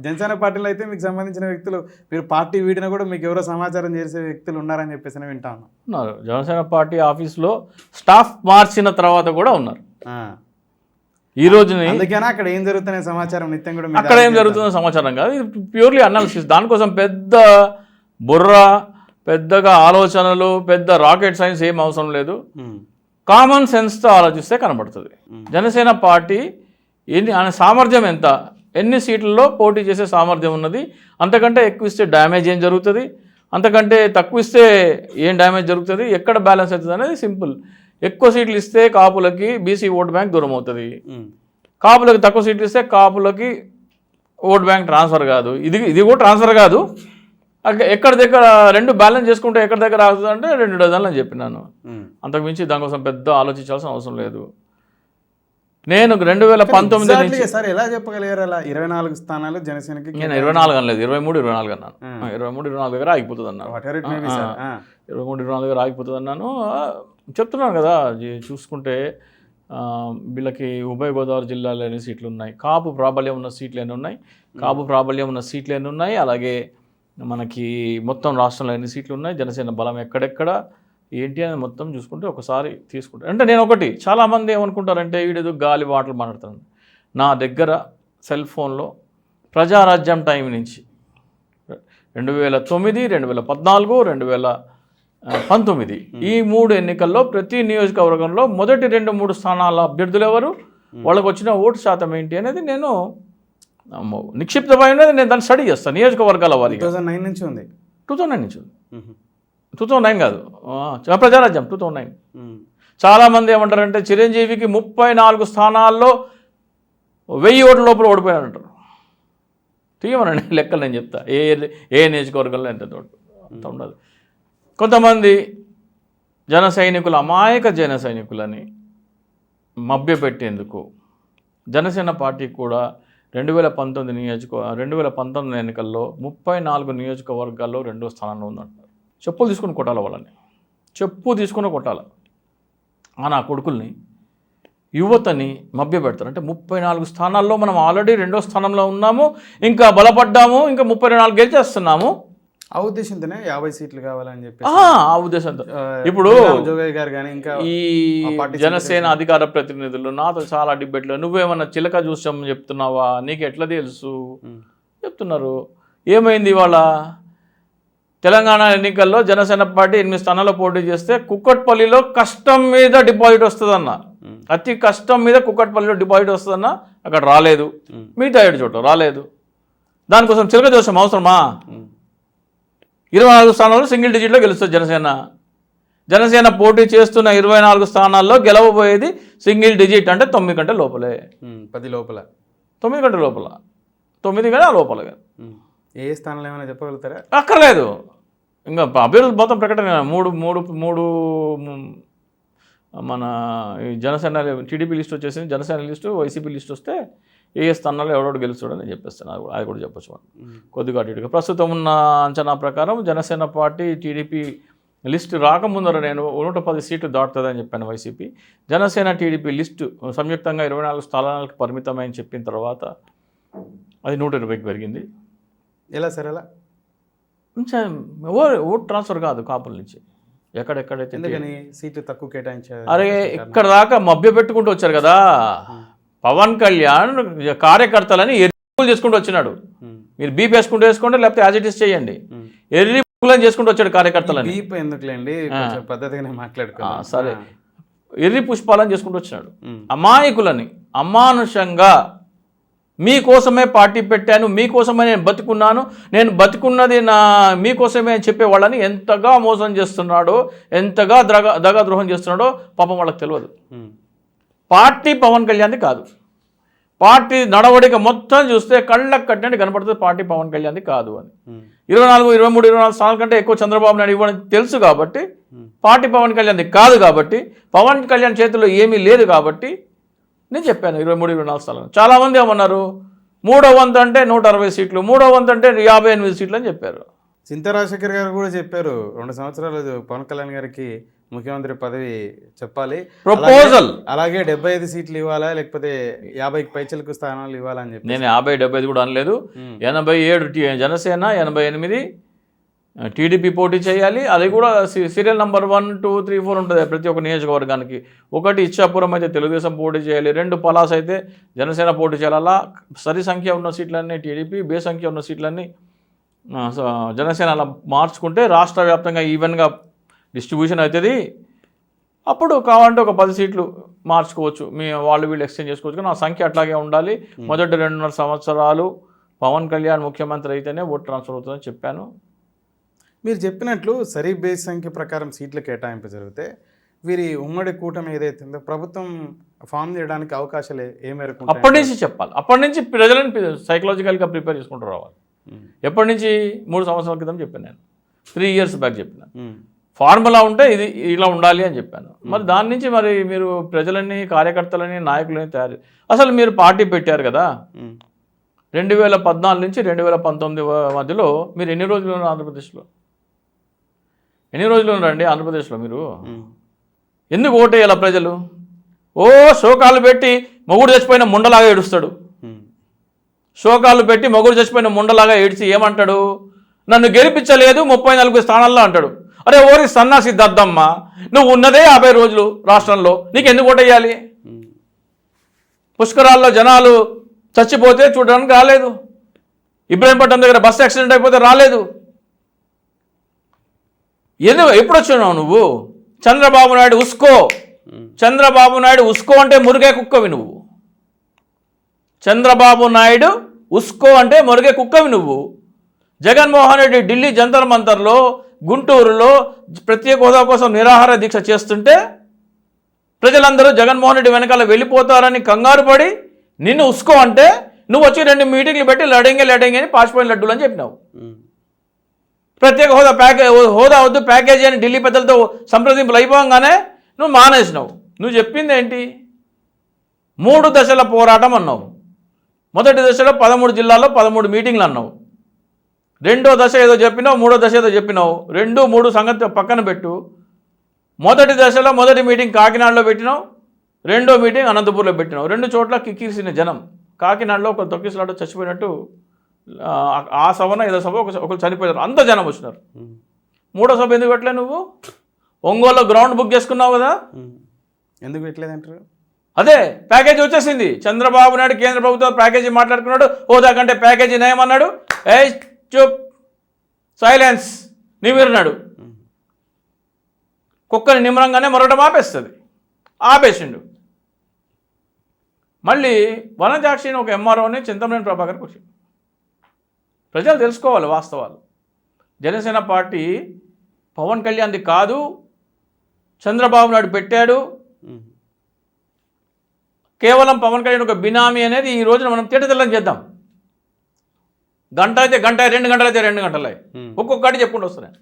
జనసేన పార్టీలో అయితే మీకు సంబంధించిన వ్యక్తులు మీరు పార్టీ వీడినా కూడా మీకు ఎవరో సమాచారం చేసే వ్యక్తులు ఉన్నారని చెప్పేసి వింటా ఉన్నాం. ఉన్నారు. జనసేన పార్టీ ఆఫీస్లో స్టాఫ్ మార్చిన తర్వాత కూడా ఉన్నారు. ఈ రోజుని అందుకేనా అక్కడ ఏం జరుగుతున్న సమాచారం నిత్యం కూడా అక్కడ ఏం జరుగుతుందో సమాచారం కాదు, ఇది ప్యూర్లీ అనాలిసిస్. దానికోసం పెద్ద బుర్ర, పెద్దగా ఆలోచనలు, పెద్ద రాకెట్ సైన్స్ ఏం అవసరం లేదు. కామన్ సెన్స్తో ఆలోచిస్తే కనబడుతుంది. జనసేన పార్టీ ఆయన సామర్థ్యం ఎంత, ఎన్ని సీట్లలో పోటీ చేసే సామర్థ్యం ఉన్నది, అంతకంటే ఎక్కువ ఇస్తే డ్యామేజ్ ఏం జరుగుతుంది, అంతకంటే తక్కువ ఇస్తే ఏం డ్యామేజ్ జరుగుతుంది, ఎక్కడ బ్యాలెన్స్ అవుతుంది అనేది సింపుల్. ఎక్కువ సీట్లు ఇస్తే కాపులకి బీసీ ఓట్ బ్యాంక్ దూరం అవుతుంది, కాపులకి తక్కువ సీట్లు ఇస్తే కాపులకి ఓట్ బ్యాంక్ ట్రాన్స్ఫర్ కాదు. ఇది కూడా ట్రాన్స్ఫర్ కాదు. ఎక్కడ దగ్గర రెండు బ్యాలెన్స్ చేసుకుంటే ఎక్కడ దగ్గర అవుతుంది అంటే 2 డజన్లు అని చెప్పినాను. అంతకుమించి దానికోసం పెద్ద ఆలోచించాల్సిన అవసరం లేదు. నేను 2019 సార్ ఎలా చెప్పగలిగారు అలా 24 స్థానాలు జనసేనకి? నేను 24 అనలేదు, 23-24 అన్నాను. 23-24 దగ్గర ఆగిపోతుంది అన్నాను. 23-24 దగ్గర ఆగిపోతుంది అన్నాను. చెప్తున్నాను కదా, చూసుకుంటే వీళ్ళకి ఉభయ గోదావరి జిల్లాలో ఎన్ని సీట్లు ఉన్నాయి, కాపు ప్రాబల్యం ఉన్న సీట్లు ఎన్ని ఉన్నాయి, కాపు ప్రాబల్యం ఉన్న సీట్లు ఎన్ని ఉన్నాయి, అలాగే మనకి మొత్తం రాష్ట్రంలో ఎన్ని సీట్లు ఉన్నాయి, జనసేన బలం ఎక్కడెక్కడ ఏంటి అని మొత్తం చూసుకుంటే ఒకసారి తీసుకుంటారు. అంటే నేను ఒకటి, చాలామంది ఏమనుకుంటారంటే వీడేదో గాలి వాటలు మాట్లాడుతాను. నా దగ్గర సెల్ ఫోన్లో ప్రజారాజ్యం టైం నుంచి 2009, 2014, 2019 ఈ 3 ఎన్నికల్లో ప్రతి నియోజకవర్గంలో మొదటి 2-3 స్థానాల అభ్యర్థులు ఎవరు, వాళ్ళకు వచ్చిన ఓటు శాతం ఏంటి అనేది నేను నిక్షిప్తమై ఉన్నది. నేను దాన్ని స్టడీ చేస్తాను నియోజకవర్గాల వారికి. 2009 నుంచి ఉంది. 2009 నుంచి ఉంది. 2009 కాదు, ప్రజారాజ్యం 2009. చాలామంది ఏమంటారంటే చిరంజీవికి 34 స్థానాల్లో 1000 ఓట్ల లోపల ఓడిపోయారంటారు. తీయమనండి లెక్కలు, నేను చెప్తా ఏ నియోజకవర్గంలో ఎంత అంత ఉండదు. కొంతమంది జన సైనికులు, అమాయక జన సైనికులని మభ్యపెట్టేందుకు జనసేన పార్టీ కూడా 2019 ఎన్నికల్లో 34 నియోజకవర్గాల్లో 2వ స్థానంలో ఉందంటారు. చెప్పులు తీసుకుని కొట్టాలి వాళ్ళని, చెప్పు తీసుకుని కొట్టాలి. నా కొడుకుల్ని, యువతని మభ్యపెడతారు. అంటే 34 స్థానాల్లో మనం ఆల్రెడీ 2వ స్థానంలో ఉన్నాము, ఇంకా బలపడ్డాము, ఇంకా 34 గెలిచేస్తున్నాము. ఆ ఉద్దేశంతోనే 50 సీట్లు కావాలని చెప్పి ఆ ఉద్దేశంతో ఇప్పుడు ఈ జనసేన అధికార ప్రతినిధులు నాతో చాలా డిబేట్లు, నువ్వేమన్నా చిలక చూసాం చెప్తున్నావా, నీకు ఎట్లా తెలుసు చెప్తున్నారు. ఏమైంది ఇవాళ తెలంగాణ ఎన్నికల్లో జనసేన పార్టీ 8 స్థానాల్లో పోటీ చేస్తే కుక్కట్పల్లిలో కష్టం మీద డిపాజిట్ వస్తుందన్న, అతి కష్టం మీద కుక్కట్పల్లిలో డిపాజిట్ వస్తుందన్న, అక్కడ రాలేదు. మిగతా 7 చోట్ల రాలేదు. దానికోసం చిలక చూసాం అవసరమా? 24 స్థానాల్లో సింగిల్ డిజిట్లో గెలుస్తుంది జనసేన పోటీ చేస్తున్న 24 స్థానాల్లో గెలవబోయేది సింగిల్ డిజిట్, అంటే 9 కంటే లోపలే, 10 లోపల, 9 కంటే లోపల, 9 కానీ ఆ లోపల. ఏ స్థానంలో ఏమైనా చెప్పగలుగుతారా? అక్కర్లేదు, ఇంకా అభ్యర్థులు మొత్తం ప్రకటన. మూడు మన జనసేన టీడీపీ లిస్ట్ వచ్చేసింది, జనసేన లిస్టు, వైసీపీ లిస్ట్ వస్తే ఏ స్థానాల్లో ఎవడోడు గెలుస్తాడని నేను చెప్పేస్తాను. అది కూడా చెప్పచ్చు మనం కొద్దిగా అటుగా. ప్రస్తుతం ఉన్న అంచనా ప్రకారం జనసేన పార్టీ టీడీపీ లిస్ట్ రాకముందర నేను 110 సీట్లు దాటుతుందని చెప్పాను వైసీపీ. జనసేన టీడీపీ లిస్టు సంయుక్తంగా 24 స్థానాలకు పరిమితమని చెప్పిన తర్వాత అది 120కి పెరిగింది. ఎలా సార్? ఎలా ఓట్ ట్రాన్స్ఫర్ కాదు కాపుల నుంచి ఎక్కడెక్కడైతే సీట్లు తక్కువ కేటాయించారు. అరే ఇక్కడ దాకా మభ్య పెట్టుకుంటూ వచ్చారు కదా. పవన్ కళ్యాణ్ కార్యకర్తలని ఎర్రి చేసుకుంటూ వచ్చినాడు. మీరు బీప్ వేసుకుంటూ వేసుకోండి, లేకపోతే యాజిటీస్ చేయండి. ఎర్రి పువ్వులని చేసుకుంటూ వచ్చాడు కార్యకర్తలని. బీప్ ఎందుకులేండి, పద్ధతిగానే మాట్లాడుకో. సరే, ఎర్రి పుష్పాలని చేసుకుంటూ వచ్చినాడు. అమాయకులని అమానుషంగా మీకోసమే పార్టీ పెట్టాను, మీకోసమే నేను బతుకున్నాను, నేను బతుకున్నది మీకోసమే అని చెప్పేవాళ్ళని ఎంతగా మోసం చేస్తున్నాడో, ఎంతగా దగాద్రోహం చేస్తున్నాడో పాపం వాళ్ళకి తెలియదు. పార్టీ పవన్ కళ్యాణ్ది కాదు. పార్టీ నడవడిక మొత్తం చూస్తే కళ్ళకు కట్టినట్టు కనపడుతుంది పార్టీ పవన్ కళ్యాణ్ది కాదు అని. 24, 23, 24 స్థానాల కంటే ఎక్కువ చంద్రబాబు నాయుడు ఇవ్వడం తెలుసు కాబట్టి, పార్టీ పవన్ కళ్యాణ్ది కాదు కాబట్టి, పవన్ కళ్యాణ్ చేతిలో ఏమీ లేదు కాబట్టి నేను చెప్పాను 23, 24 స్థానాలు. చాలామంది ఏమన్నారు, 3వ వంతు అంటే 160 సీట్లు, 3వ వంతు అంటే 58 సీట్లు అని చెప్పారు. చింతా రాజశేఖర్ గారు కూడా చెప్పారు 2 సంవత్సరాలు పవన్ కళ్యాణ్ గారికి ముఖ్యమంత్రి పదవి చెప్పాలి, ప్రపోజల్ అలాగే 75 సీట్లు ఇవ్వాలా లేకపోతే 50కి పైచలకు స్థానాలు ఇవ్వాలా అని చెప్పి. నేను 50-75 కూడా అనలేదు. 87 జనసేన, 88 టీడీపీ పోటీ చేయాలి. అది కూడా సీరియల్ నెంబర్ 1, 2, 3, 4 ఉంటుంది ప్రతి ఒక్క నియోజకవర్గానికి. 1 ఇచ్చాపురం అయితే తెలుగుదేశం పోటీ చేయాలి, 2 పలాస్ అయితే జనసేన పోటీ చేయాలి. అలా సరి సంఖ్య ఉన్న సీట్లన్నీ టీడీపీ, బే సంఖ్య ఉన్న సీట్లన్నీ జనసేన అలా మార్చుకుంటే రాష్ట్ర వ్యాప్తంగా ఈవెన్గా డిస్ట్రిబ్యూషన్ అవుతుంది. అప్పుడు కావాలంటే ఒక 10 సీట్లు మార్చుకోవచ్చు, మీ వాళ్ళు వీళ్ళు ఎక్స్చేంజ్ చేసుకోవచ్చు. కానీ ఆ సంఖ్య అట్లాగే ఉండాలి. మొదటి 2.5 సంవత్సరాలు పవన్ కళ్యాణ్ ముఖ్యమంత్రి అయితేనే ఓటు ట్రాన్స్ఫర్ అవుతుందని చెప్పాను. మీరు చెప్పినట్లు సరి బేస్ సంఖ్య ప్రకారం సీట్ల కేటాయింపు జరిగితే వీరి ఉమ్మడి కూటమి ఏదైతే ఉందో ప్రభుత్వం ఫామ్ చేయడానికి అవకాశాలు ఏ మేరకు ఉంటాయి? అప్పటి నుంచి చెప్పాలి. అప్పటి నుంచి ప్రజలను సైకలాజికల్గా ప్రిపేర్ చేసుకుంటూ రావాలి. ఎప్పటి నుంచి 3 సంవత్సరాల క్రితం చెప్పాను నేను, 3 ఇయర్స్ బ్యాక్ చెప్పిన ఫార్ములా ఉంటే ఇది ఇలా ఉండాలి అని చెప్పాను. మరి దాని నుంచి మరి మీరు ప్రజలని, కార్యకర్తలని, నాయకులని తయారు అసలు మీరు పార్టీ పెట్టారు కదా 2014 నుంచి 2019 మధ్యలో మీరు ఎన్ని రోజులు ఉన్నారు ఆంధ్రప్రదేశ్లో? ఎన్ని రోజులు ఉన్నారండి ఆంధ్రప్రదేశ్లో? మీరు ఎందుకు ఓటేయాల ప్రజలు? శోకాలు పెట్టి మొగుడు చచ్చిపోయిన ముండలాగా ఏడుస్తాడు. శోకాలు పెట్టి మొగుడు చచ్చిపోయిన ముండలాగా ఏడ్చి ఏమంటాడు? నన్ను గెలిపించలేదు 34 స్థానాల్లో అంటాడు. అరే ఓరి సన్నాసి దద్దమ్మ, నువ్వు ఉన్నదే 50 రోజులు రాష్ట్రంలో, నీకు ఎందుకు ఓటేయాలి? పుష్కరాల్లో జనాలు చచ్చిపోతే చూడడానికి రాలేదు, ఇబ్రాహీంపట్నం దగ్గర బస్సు యాక్సిడెంట్ అయిపోతే రాలేదు. ఎప్పుడు వచ్చినావు నువ్వు? చంద్రబాబు నాయుడు ఉస్కో, చంద్రబాబు నాయుడు ఉస్కో అంటే మురిగే కుక్కవి నువ్వు. చంద్రబాబు నాయుడు ఉస్కో అంటే మురిగే కుక్కవి నువ్వు. జగన్మోహన్ రెడ్డి ఢిల్లీ జంతర్ మంతర్లో, గుంటూరులో ప్రత్యేక హోదా కోసం నిరాహార దీక్ష చేస్తుంటే ప్రజలందరూ జగన్మోహన్ రెడ్డి వెనకాల వెళ్ళిపోతారని కంగారు పడి నిన్ను ఉస్కో అంటే నువ్వు వచ్చి 2 మీటింగ్లు పెట్టి లడంగే అని పాచిపోయిన లడ్డూలు అని చెప్పినావు. ప్రత్యేక హోదా వద్దు ప్యాకేజీ అని ఢిల్లీ పెద్దలతో సంప్రదింపులు అయిపోగానే నువ్వు మానేసినావు. నువ్వు చెప్పింది ఏంటి? 3 దశల పోరాటం అన్నావు. మొదటి దశలో 13 జిల్లాల్లో 13 మీటింగ్లు అన్నావు. 2వ దశ ఏదో చెప్పినావు, 3వ దశ ఏదో చెప్పినావు. 2, 3 సంగతి పక్కన పెట్టు. మొదటి దశలో మొదటి మీటింగ్ కాకినాడలో పెట్టినావు, 2వ మీటింగ్ అనంతపూర్లో పెట్టినావు. 2 చోట్ల కిక్కిరిసిన జనం. కాకినాడలో ఒక తొక్కిసలాట చచ్చిపోయినట్టు ఆ సభన ఏదో సభ ఒకరు చనిపోయారు, అంత జనం వచ్చినారు. 3వ సభ ఎందుకు పెట్టలే నువ్వు? ఒంగోలులో గ్రౌండ్ బుక్ చేసుకున్నావు కదా, ఎందుకు పెట్టలేదంటారు? అదే ప్యాకేజీ వచ్చేసింది. చంద్రబాబు నాయుడు కేంద్ర ప్రభుత్వం ప్యాకేజీ మాట్లాడుకున్నాడు, హోదా కంటే ప్యాకేజీ నయమన్నాడు. చూప్ సైలెన్స్ నీవిరున్నాడు. కుక్కని నిమ్మరంగానే మొరటం ఆపేస్తుంది, ఆపేసిండు. మళ్ళీ వనజాక్షిని ఒక ఎంఆర్ఓని చింతమనేని ప్రభాకర్ కూర్చుంది. ప్రజలు తెలుసుకోవాలి వాస్తవాలు. జనసేన పార్టీ పవన్ కళ్యాణ్ది కాదు, చంద్రబాబు నాయుడు పెట్టాడు. కేవలం పవన్ కళ్యాణ్ ఒక బినామీ అనేది ఈ రోజున మనం తేటతెల్లం చేద్దాం. గంట అయితే గంట, 2 గంటలు అయితే 2 గంటలే, ఒక్కొక్కటి చెప్పుకుంటూ వస్తున్నాయి.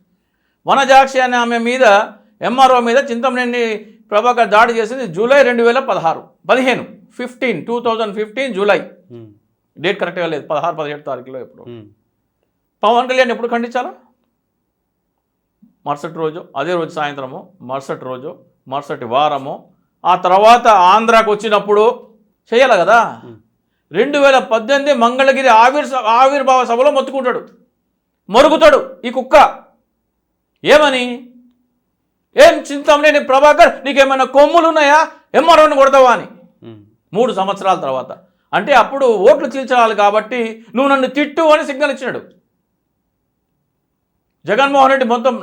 వనజాక్షి అనే ఆమె మీద, ఎంఆర్ఓ మీద చింతమనేని ప్రభాకర్ దాడి చేసింది జూలై 2015 జూలై. డేట్ కరెక్ట్గా లేదు, 16-17 తారీఖులో ఎప్పుడు. పవన్ కళ్యాణ్ ఎప్పుడు ఖండించాలా? మరుసటి రోజు, అదే రోజు సాయంత్రము, మరుసటి రోజు, మరుసటి వారము, ఆ తర్వాత ఆంధ్రాకు వచ్చినప్పుడు చేయాలి కదా. 2018 మంగళగిరి ఆవిర్భావ సభలో మొత్తుకుంటాడు, మరుగుతాడు ఈ కుక్క. ఏమని? ఏం చింతమనేని ప్రభాకర్ నీకేమైనా కొమ్ములు ఉన్నాయా, ఎంఆర్ఓని కొడతావా అని. 3 సంవత్సరాల తర్వాత అంటే అప్పుడు ఓట్లు చీల్చాలి కాబట్టి నువ్వు నన్ను తిట్టు అని సిగ్నల్ ఇచ్చినాడు. జగన్మోహన్ రెడ్డి మొత్తం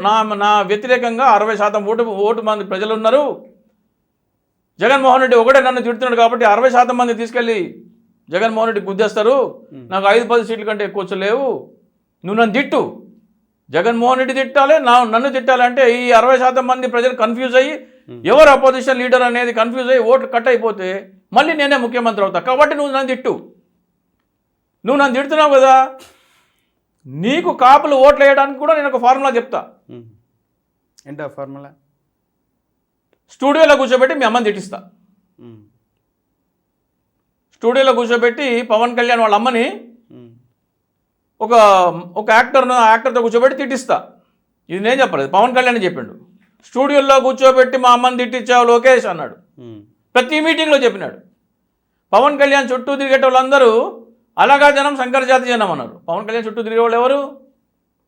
నా వ్యతిరేకంగా 60% ఓటు మంది ప్రజలు ఉన్నారు. జగన్మోహన్ రెడ్డి ఒకటే నన్ను తిడుతున్నాడు కాబట్టి 60% మంది తీసుకెళ్ళి జగన్మోహన్ రెడ్డి గుద్దేస్తారు. నాకు 5-10 సీట్ల కంటే ఎక్కువ లేవు, నువ్వు నన్ను తిట్టు. జగన్మోహన్ రెడ్డి తిట్టాలి, నన్ను తిట్టాలంటే ఈ 60% మంది ప్రజలు కన్ఫ్యూజ్ అయ్యి ఎవరు అపోజిషన్ లీడర్ అనేది కన్ఫ్యూజ్ అయ్యి ఓట్లు కట్ అయిపోతే మళ్ళీ నేనే ముఖ్యమంత్రి అవుతా. కాబట్టి నువ్వు నన్ను తిట్టు. నువ్వు నన్ను తిడుతున్నావు కదా, నీకు కాపులు ఓట్లు వేయడానికి కూడా నేను ఒక ఫార్ములా చెప్తా. ఏంటో ఫార్ములా? స్టూడియోలో కూర్చోబెట్టి మీ అమ్మని తిట్టిస్తా. స్టూడియోలో కూర్చోబెట్టి పవన్ కళ్యాణ్ వాళ్ళ అమ్మని ఒక యాక్టర్తో కూర్చోబెట్టి తిట్టిస్తా. ఇది నేను చెప్పలేదు, పవన్ కళ్యాణ్ చెప్పిండు. స్టూడియోలో కూర్చోబెట్టి మా అమ్మని తిట్టించావు లోకేష్ అన్నాడు. ప్రతి మీటింగ్లో చెప్పినాడు. పవన్ కళ్యాణ్ చుట్టూ తిరిగేట వాళ్ళందరూ అలాగా జనం శంకర జాతి జనం అన్నారు. పవన్ కళ్యాణ్ చుట్టూ తిరిగే వాళ్ళు ఎవరు?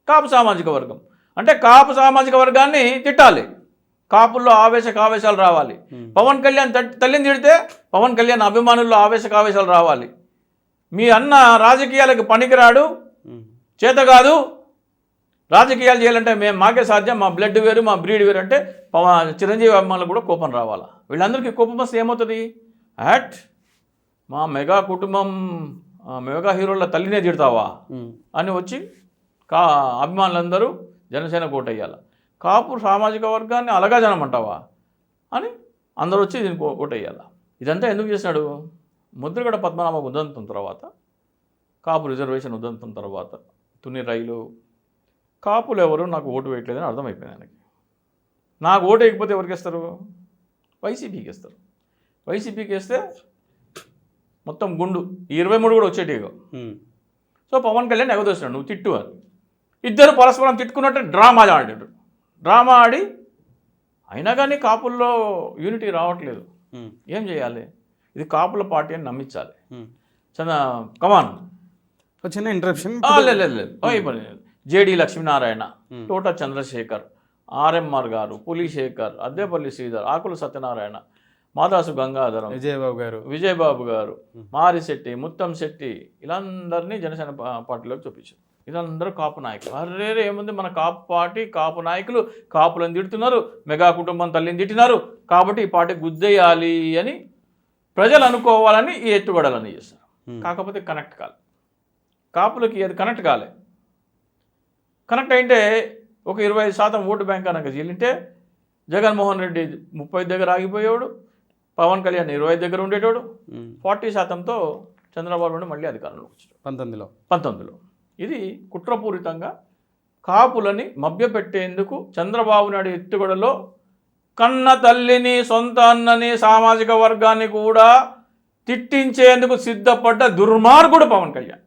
కాపు సామాజిక వర్గం. అంటే కాపు సామాజిక వర్గాన్ని తిట్టాలి, కాపుల్లో ఆవేశాలు రావాలి. పవన్ కళ్యాణ్ తల్లిని తిడితే పవన్ కళ్యాణ్ అభిమానుల్లో ఆవేశాలు రావాలి. మీ అన్న రాజకీయాలకు పనికిరాడు, చేత కాదు, రాజకీయాలు చేయాలంటే మాకే సాధ్యం, మా బ్లడ్ వేరు, మా బ్రీడ్ వేరు అంటే చిరంజీవి అభిమానులు కూడా కోపం రావాలా. వీళ్ళందరికీ కోపం వస్తే ఏమవుతుంది? మా మెగా కుటుంబం మెగా హీరోల తల్లినే తిడతావా అని వచ్చి అభిమానులందరూ జనసేన ఓటేయాలి. కాపు సామాజిక వర్గాన్ని అలగా జనమంటావా అని అందరూ వచ్చి దీనికి ఓటేయాలి. ఇదంతా ఎందుకు చేశాడు? ముద్రగడ పద్మనాభ ఉదంతం తర్వాత, కాపు రిజర్వేషన్ ఉదంతం తర్వాత, తుని రైలు, కాపులు ఎవరు నాకు ఓటు వేయట్లేదని అర్థమైపోయింది ఆయనకి. నాకు ఓటు వేయకపోతే ఎవరికి ఇస్తారు? వైసీపీకి ఇస్తారు. వైసీపీకి వేస్తే మొత్తం గుండు 23 కూడా వచ్చేటిగా. సో పవన్ కళ్యాణ్ ఎగదోస్తున్నాడు, నువ్వు తిట్టు అని. ఇద్దరు పరస్పరం తిట్టుకున్నట్టు డ్రామా ఆడాడు. డ్రామా ఆడి అయినా కానీ కాపుల్లో యూనిటీ రావట్లేదు. ఏం చేయాలి? ఇది కాపుల పార్టీ అని నమ్మించాలి. కమాన్ చిన్న ఇంటరప్షన్. లేదు. జేడి లక్ష్మీనారాయణ, తోట చంద్రశేఖర్, ఆర్ఎంఆర్ గారు, పులిశేఖర్, అద్దేపల్లి శ్రీధర్, ఆకుల సత్యనారాయణ, మాదాసు గంగాధరం, విజయబాబు గారు, మారిశెట్టి, ముత్తం శెట్టి, ఇలాందరినీ జనసేన పార్టీలోకి చూపించారు. ఇదందరూ కాపు నాయకులు. అరే ఏముంది, మన కాపు పార్టీ, కాపు నాయకులు కాపులను తిడుతున్నారు, మెగా కుటుంబం తల్లిని తిట్టినారు, కాబట్టి ఈ పార్టీ గుద్దేయాలి అని ప్రజలు అనుకోవాలని ఈ ఎత్తుగడలని చేస్తారు. కాకపోతే కనెక్ట్ కాలే, కాపులకి అది కనెక్ట్ కాలే. కనెక్ట్ అయితే ఒక 25% ఓటు బ్యాంక్ కనుక చీలింటే జగన్మోహన్ రెడ్డి 30 దగ్గర ఆగిపోయేవాడు, పవన్ కళ్యాణ్ 20 దగ్గర ఉండేటోడు, 40%తో చంద్రబాబు నాయుడు మళ్ళీ అధికారంలోకి వచ్చాడు 19లో. ఇది కుట్రపూరితంగా కాపులని మభ్యపెట్టేందుకు చంద్రబాబు నాయుడు ఎత్తుగడలో కన్న తల్లిని, సొంత అన్నని, సామాజిక వర్గాన్ని కూడా తిట్టించేందుకు సిద్ధపడ్డ దుర్మార్గుడు పవన్ కళ్యాణ్.